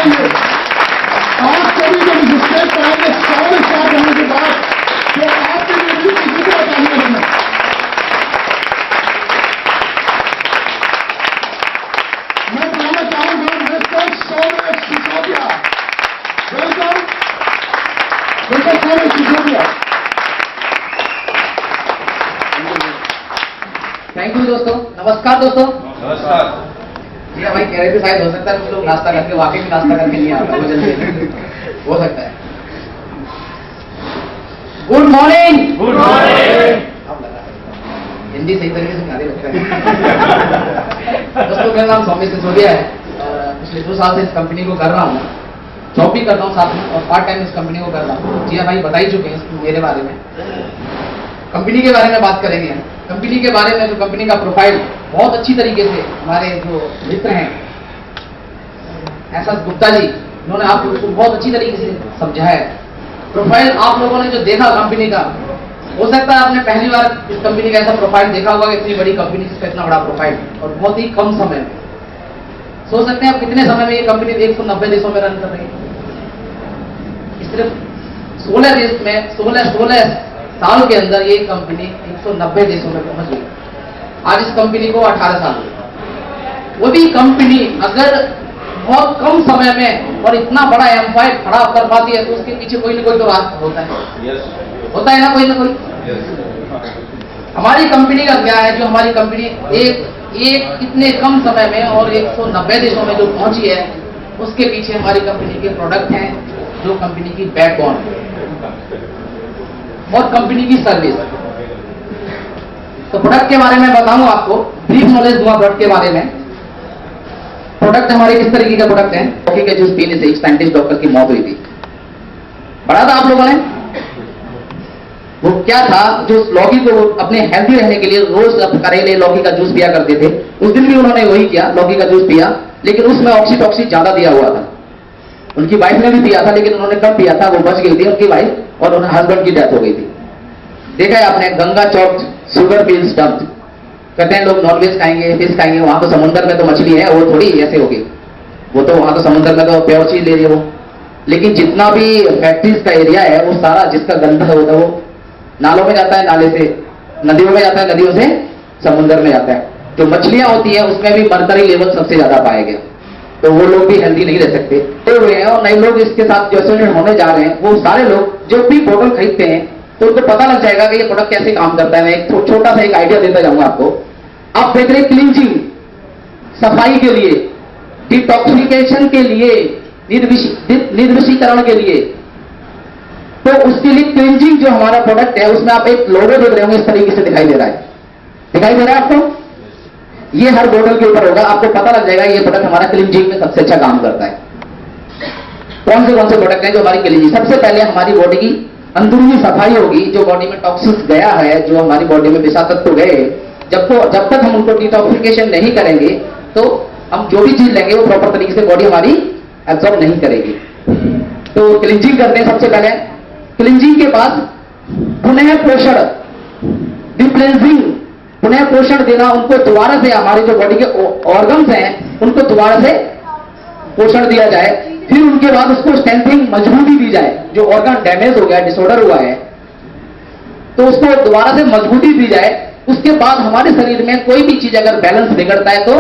पाएंगे। आप सभी जब स्टेज पर आएंगे 100 स्टार्ट होने के बाद तो आपके लिए भी किसी को बताने लगना। मैं बताना चाहूंगा mister Saurabh Sisodia, welcome mister Saurabh Sisodia. Thank you दोस्तों। नमस्कार दोस्तों। नमस्कार। जी भाई कह रहे थे शायद हो सकता है कुछ लोग नाश्ता करके वाकई में नाश्ता करके नहीं आता, वो जल्दी हो सकता है। Good morning. Good morning. Hindi सही तरीके से सुना दे लगता है। दोस्तों मेरा नाम सौम्य सिसोदिया है और पिछले 2 साल से इस कंपनी को कर रहा हूँ, जॉब भी करता हूँ साथ में और पार्ट टाइम इस कंपनी को कर रहा हूँ। जी भाई बता ही चुके हैं मेरे बारे में। कंपनी के बारे में बात करेंगे। कंपनी के बारे में जो कंपनी का प्रोफाइल बहुत अच्छी तरीके से हमारे जो मित्र हैं एस गुप्ता जी, उन्होंने आपको उसको बहुत अच्छी तरीके से समझाया है। प्रोफाइल आप लोगों ने जो देखा कंपनी का, हो सकता है आपने पहली बार इस कंपनी का ऐसा प्रोफाइल देखा होगा, इतनी बड़ी कंपनी जिसका इतना बड़ा प्रोफाइल और बहुत ही कम समय में। सोच सकते हैं आप कितने समय में ये कंपनी 190 देशों में रन कर रही है। सिर्फ 16 देश में 16 साल के अंदर ये कंपनी 190 देशों में पहुंच गई। आज इस कंपनी को 18 साल हुए। वो भी कंपनी अगर बहुत कम समय में और इतना बड़ा एम्पायर खड़ा कर पाती है तो उसके पीछे कोई ना कोई तो राज होता है। होता है ना कोई ना कोई। हमारी कंपनी का क्या है, जो हमारी कंपनी एक इतने कम समय में और 190 देशों में जो पहुंची है, उसके पीछे हमारी कंपनी के प्रोडक्ट हैं जो कंपनी की बैकबोन है और कंपनी की सर्विस। तो प्रोडक्ट के बारे में बताऊं आपको, ब्रीफ नॉलेज दूंगा प्रोडक्ट के बारे में। प्रोडक्ट हमारे किस तरीके का प्रोडक्ट है। लौकी के जूस पीने से एक साइंटिस्ट डॉक्टर की मौत हुई थी, पढ़ा था आप लोगों ने। वो क्या था, जो लौकी को अपने हेल्दी रहने के लिए रोज करेले लौकी का जूस पिया करते थे, उस दिन भी उन्होंने वही किया, लौकी का जूस पिया, लेकिन उसमें ऑक्सीटॉक्सी ज्यादा दिया हुआ था। उनकी वाइफ ने भी पिया था लेकिन उन्होंने कम पिया था, वो बच गई थी उनकी वाइफ और उन्हें हस्बैंड की डेथ हो गई थी। देखा है आपने, गंगा चौक शुगर मिल्स डम्प्ड। कहते हैं लोग नॉनवेज खाएंगे, फिश खाएंगे, वहां तो समुद्र में तो मछली है, वो थोड़ी ऐसे होगी, वो तो वहां तो समुद्र में तो प्योर चीज ले रही है वो। लेकिन जितना भी फैक्ट्रीज का एरिया है वो सारा जिसका गंदा होता है वो नालों में जाता है, नाले से नदियों में जाता है, नदियों से समुद्र में जाता है। जो मछलियां होती है उसमें भी मर्करी लेवल सबसे ज्यादा पाया गया, तो वो लोग भी हेल्दी नहीं रह सकते हुए हैं। और नए लोग इसके साथ जो एसोसिएट होने जा रहे हैं, वो सारे लोग जो भी बोतल खरीदते हैं तो उनको पता लग जाएगा कि ये प्रोडक्ट कैसे काम करता है। मैं एक छोटा सा एक आइडिया देता जाऊंगा आपको। आप देख रहे क्लींजिंग, सफाई के लिए, डिटॉक्सिफिकेशन के लिए, निर्विषीकरण के लिए, तो उसके लिए क्लींजिंग जो हमारा प्रोडक्ट है उसमें आप एक लोगो देख रहे होंगे, इस तरीके से दिखाई दे रहा है। दिखाई दे रहा है आपको? ये हर बोतल के ऊपर होगा, आपको पता लग जाएगा ये प्रोडक्ट हमारा क्लींजिंग में सबसे अच्छा काम करता है। कौन से प्रोडक्ट हैं जो हमारी क्लींजिंग। सबसे पहले हमारी बॉडी की अंदरूनी सफाई होगी। जो बॉडी में टॉक्सिन्स गया है, जो हमारी बॉडी में विषाक्त तत्व गए, जब तक हम उनको डिटॉक्सिफिकेशन नहीं करेंगे तो हम जो भी चीज लेंगे वो प्रॉपर तरीके से बॉडी हमारी एब्जॉर्ब नहीं करेगी। तो क्लींजिंग करते हैं सबसे पहले। क्लींजिंग के बाद पुनः पोषण, रिप्लेसिंग, पुनः पोषण देना, उनको दोबारा से हमारे जो बॉडी के ऑर्गन्स हैं उनको दोबारा से पोषण दिया जाए। फिर उनके बाद उसको स्ट्रेंथनिंग, मजबूती दी जाए। जो ऑर्गन डैमेज हो गया, डिसऑर्डर हुआ है, तो उसको दोबारा से मजबूती दी जाए। उसके बाद हमारे शरीर में कोई भी चीज अगर बैलेंस बिगड़ता है तो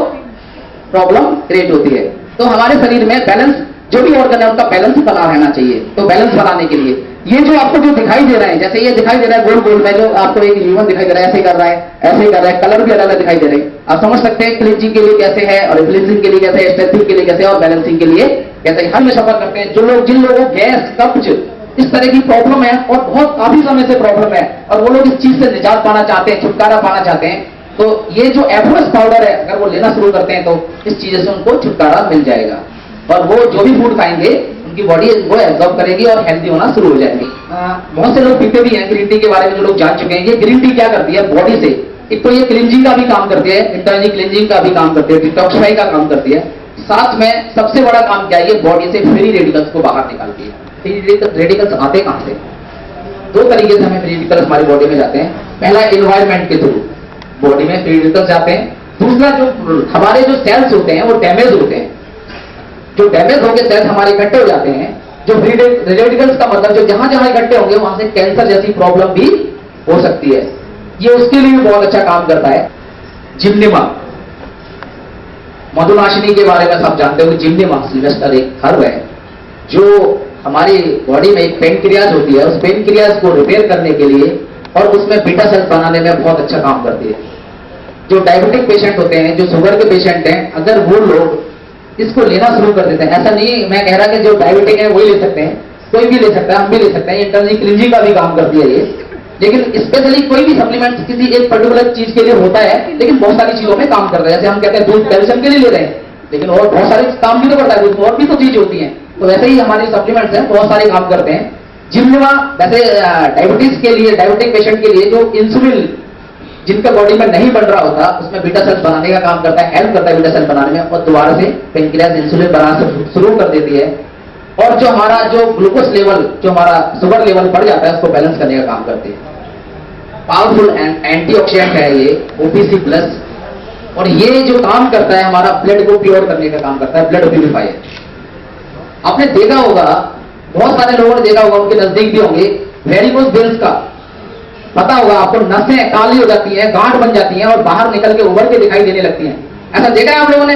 प्रॉब्लम क्रिएट होती है। तो हमारे शरीर में बैलेंस, जो भी ऑर्गन है उनका बैलेंस बना रहना चाहिए। तो बैलेंस बनाने के लिए ये जो आपको जो दिखाई दे रहा है, जैसे ये दिखाई दे रहा है गोल गोल में, जो आपको एक ह्यूमन दिखाई दे रहा है, ऐसे कर रहा है, ऐसे कर रहा है, कलर भी अलग अलग दिखाई दे रहे हैं। आप समझ सकते हैं क्लींजिंग के लिए कैसे है और रिप्लेसिंग के लिए कैसे है, स्ट्रेंथनिंग के लिए कैसे है और बैलेंसिंग के लिए कैसे है। हम सफर करते हैं जिन लोगों को गैस, कब्ज इस तरह की प्रॉब्लम है और बहुत काफी समय से प्रॉब्लम है और वो लोग इस चीज से निजात पाना चाहते हैं, छुटकारा पाना चाहते हैं, तो ये जो एफोरस पाउडर है अगर वो लेना शुरू करते हैं तो इस चीज से उनको छुटकारा मिल जाएगा और वो जो भी फूड खाएंगे उनकी बॉडी वो एब्जॉर्ब करेगी और हेल्दी होना शुरू हो जाएगी। बहुत से लोग पीते भी हैं ग्रीन टी के बारे में, जो लोग जान चुके हैं। ये ग्रीन टी क्या करती है बॉडी से, एक तो ये क्लींजिंग का भी काम करती है, इंटरनल क्लींजिंग का भी काम करती है, डिटॉक्सिफाई का काम करती है, साथ में सबसे बड़ा काम क्या है, ये बॉडी से फ्री रेडिकल्स को बाहर निकालती है। फ्री रेडिकल्स आते कहां से? दो तरीके से हमें फ्री रेडिकल्स हमारी बॉडी में जाते हैं। पहला एनवायरमेंट के थ्रू बॉडी में फ्री रेडिकल्स जाते हैं। दूसरा जो हमारे जो सेल्स होते हैं वो डैमेज होते हैं, जो डैमेज होंगे सेल्स हमारे इकट्ठे हो जाते हैं, जो फ्री रेडिकल्स का मतलब जो जहां जहां इकट्ठे होंगे वहां से कैंसर जैसी प्रॉब्लम भी हो सकती है। ये उसके लिए भी बहुत अच्छा काम करता है। जिम्निमा, मधुनाशिनी के बारे में सब जानते हो कि जिम्निमा सिल्वेस्टर एक हर्ब है जो हमारी बॉडी में एक पेनक्रियाज होती है, उस पेनक्रियाज को रिपेयर करने के लिए और उसमें बीटा सेल्स बनाने में बहुत अच्छा काम करती है। जो डायबिटिक पेशेंट होते हैं, जो शुगर के पेशेंट हैं, अगर वो लोग इसको लेना शुरू कर देते हैं, ऐसा नहीं मैं कह रहा कि जो डायबिटिक है वही ले सकते हैं, कोई भी ले सकता है, हम भी ले सकते हैं, इंटरनली क्लिनजिंग का भी काम करती है ये। लेकिन स्पेशली कोई भी सप्लीमेंट किसी एक पर्टिकुलर चीज के लिए होता है, लेकिन बहुत सारी चीजों में काम करता है। जैसे हम कहते हैं दूध कैल्शियम के लिए ले रहे हैं, लेकिन और बहुत सारे काम भी तो करता है दूध, और भी तो चीज होती है। तो वैसे ही हमारे सप्लीमेंट्स हैं, बहुत सारे काम करते हैं। जिम्निमा वैसे डायबिटीज के लिए, डायबिटिक पेशेंट के लिए जो इंसुलिन जिनका बॉडी में नहीं बन रहा होता, उसमें बीटा सेल्स बनाने का काम करता है, हेल्प करता है बीटा सेल बनाने में, और दोबारा से पेनक्रियाज इंसुलिन बनाना शुरू कर देती है। और जो हमारा जो ग्लूकोज लेवल, जो हमारा शुगर लेवल बढ़ जाता है, उसको बैलेंस करने का काम करती है। पावरफुल एंटीऑक्सीडेंट है ये ओपीसी प्लस, और ये जो काम करता है हमारा ब्लड को प्योर करने का काम करता है, ब्लड प्यूरिफायर। आपने देखा होगा, बहुत सारे लोगों ने देखा होगा, उनके नजदीक भी होंगे, वेरिकोज वेन्स का पता होगा आपको, नसें काली हो जाती हैं, गांठ बन जाती हैं और बाहर निकल के उभर के दिखाई देने लगती हैं। ऐसा देखा है आप लोगों ने?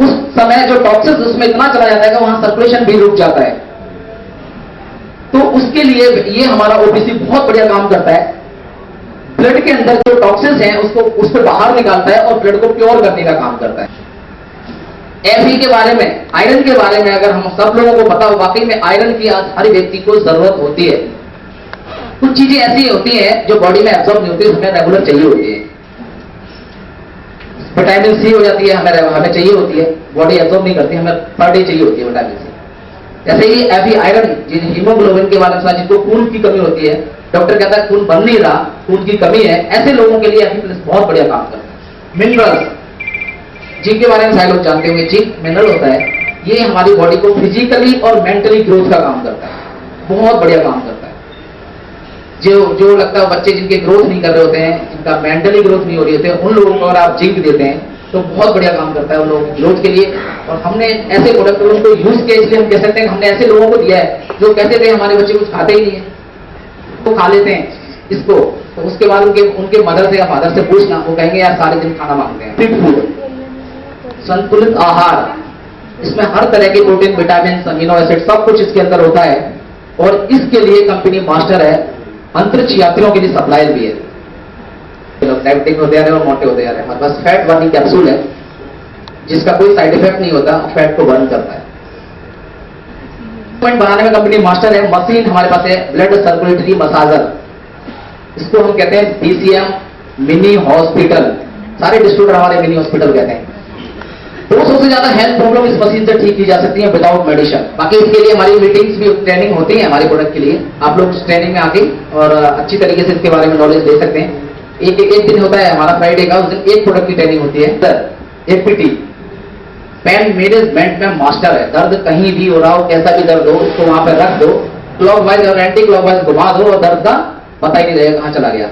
उस समय जो टॉक्सिस उसमें इतना चला जाता है कि वहां सर्कुलेशन भी रुक जाता है। तो उसके लिए ये हमारा ओपीसी बहुत बढ़िया काम करता है। ब्लड के अंदर जो टॉक्सिस हैं उसको बाहर निकालता है और ब्लड को प्योर करने का काम करता है। Fe के बारे में, आयरन के बारे में अगर हम सब लोगों को पता हो, वाकई में आयरन की आज हर व्यक्ति को जरूरत होती है। कुछ चीजें ऐसी होती हैं जो बॉडी में एब्जॉर्ब नहीं होती, हमें रेगुलर चाहिए होती है। विटामिन सी हो जाती है, हमें चाहिए होती है, बॉडी एब्जॉर्ब नहीं करती, हमें पर डे चाहिए होती है विटामिन सी। जैसे ही Fe आयरन, हीमोग्लोबिन के बारे में, जिनको खून की कमी होती है, डॉक्टर कहता है खून बन नहीं रहा, खून की कमी है, ऐसे लोगों के लिए Fe+ बहुत बढ़िया काम करता है। मिनरल्स, जिंक के बारे में सारे लोग जानते होंगे, जिंक मिनरल होता है, ये हमारी बॉडी को फिजिकली और मेंटली ग्रोथ का काम करता है, बहुत बढ़िया काम करता है। जो लगता है बच्चे जिनके ग्रोथ नहीं कर रहे होते हैं, जिनका मेंटली ग्रोथ नहीं हो रही होती है, उन लोगों को अगर आप जिंक देते हैं तो बहुत बढ़िया काम करता है उन लोगों की ग्रोथ के लिए। और हमने ऐसे प्रोडक्ट को यूज किया, इसलिए हम कह सकते हैं कि हमने ऐसे लोगों को दिया है जो कहते थे हमारे बच्चे कुछ खाते ही नहीं है, वो खा लेते हैं इसको, तो उसके बाद उनके मदर से या फादर से पूछना, वो कहेंगे यार सारे दिन खाना मांगते हैं। फिट फूड, संतुलित आहार, इसमें हर तरह के प्रोटीन, विटामिन, अमीनो एसिड सब कुछ इसके अंदर होता है। और इसके लिए कंपनी मास्टर है, अंतरिक्ष यात्रियों के लिए सप्लायर भी है। डायबिटिक होते जा रहे हैं और मोटे होते जा रहे हैं, हमारे पास फैट बर्निंग कैप्सूल है जिसका कोई साइड इफेक्ट नहीं होता, फैट को बर्न करता है। बनाने में कंपनी मास्टर है। मशीन हमारे पास है ब्लड सर्कुलेटरी मसाजर, इसको हम कहते हैं DCM मिनी हॉस्पिटल, सारे डिस्ट्रीब्यूटर हमारे मिनी हॉस्पिटल कहते हैं। 200 से ज्यादा हेल्थ प्रॉब्लम इस मशीन से ठीक की जा सकती है विदाउट मेडिसिन। बाकी इसके लिए हमारी मीटिंग्स भी, ट्रेनिंग होती है हमारे प्रोडक्ट के लिए, आप लोग ट्रेनिंग में आके और अच्छी तरीके से इसके बारे में नॉलेज ले सकते हैं। एक दिन होता है हमारा फ्राइडे का, उस दिन एक प्रोडक्ट की ट्रेनिंग होती है। APT पेन मैनेजमेंट में मास्टर है, दर्द कहीं भी हो रहा हो, कैसा भी दर्द हो, उसको वहां पर रख दो, क्लॉकवाइज और एंटी क्लॉकवाइज घुमा दो और दर्द का पता ही नहीं रहेगा कहां चला गया।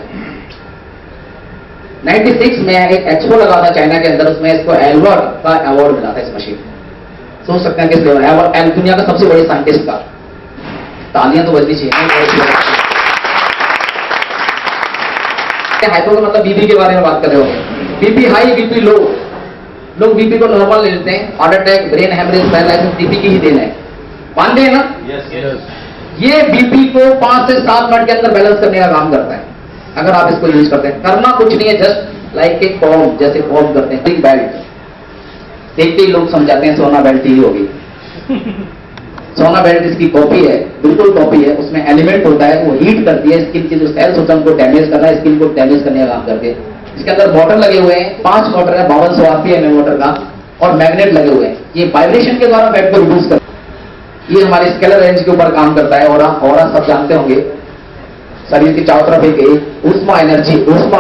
96 में एक एक्सपो लगा था चाइना के अंदर, उसमें इसको एल्बर्ट का अवार्ड मिला था इस मशीन। सोच सकते हैं किस लेवल है, दुनिया का सबसे बड़े साइंटिस्ट का, तालियां तो बजनी चाहिए। हाइपो का मतलब बीपी के बारे में बात कर रहे हो, बीपी हाई बीपी लो, लोग बीपी को नॉर्मल ले लेते हैं, heart attack, brain haemorrhage, paralysis BP की ही देन है, मानते हैं ना? ये बीपी को 5 से 7 मिनट के अंदर बैलेंस करने का काम करता है अगर आप इसको यूज करते हैं। करना कुछ नहीं है, जस्ट लाइक ए कॉम, जैसे कॉम करते हैं। बेल्ट देखते ही लोग समझाते हैं सोना बेल्ट ही होगी। सोना बेल्ट इसकी कॉपी है, बिल्कुल कॉपी है। उसमें एलिमेंट होता है, वो हीट करती है, स्किन के जो सेल्स होते हैं उनको डैमेज करना है, स्किन को डैमेज करने का काम करती है। इसके अंदर मोटर लगे हुए हैं, 5 मोटर है, 5200 RPM है मोटर का, और मैग्नेट लगे हुए हैं। ये वाइब्रेशन के द्वारा फैट को रिड्यूस करता है। ये हमारे स्केलर रेंज के ऊपर काम करता है। और सब जानते होंगे, शरीर की चारों तरफ एक ऊष्मा एनर्जी, ऊष्मा,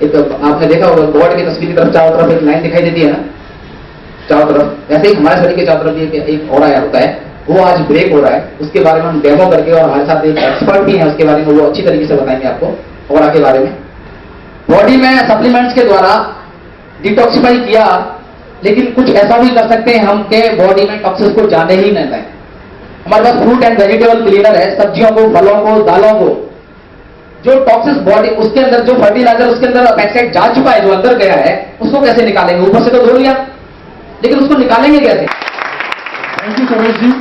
एक आपने देखा होगा गॉड की तस्वीर की तरफ चारों तरफ एक लाइन दिखाई देती है ना, चारों तरफ, वैसे ही हमारे शरीर के चारों तरफ एक और होता है, वो आज ब्रेक हो रहा है। उसके बारे में हम डेमो करके, और हमारे साथ एक एक्सपर्ट भी है उसके बारे में, वो अच्छी तरीके से बताएंगे आपको और के बारे में। बॉडी में सप्लीमेंट्स के द्वारा डिटॉक्सिफाई किया लेकिन कुछ ऐसा भी कर सकते हैं हम के बॉडी में टॉक्सिस को जाने ही न दें। हमारे पास फ्रूट एंड वेजिटेबल क्लीनर है, सब्जियों को, फलों को, दालों को, जो टॉक्सिस बॉडी उसके अंदर जो फर्टिलाइजर उसके अंदर पेस्टिसाइड जा चुका है, जो अंदर गया है, उसको कैसे निकालेंगे? ऊपर से तो धो लिया, लेकिन उसको निकालेंगे कैसे? Thank you Saroj ji.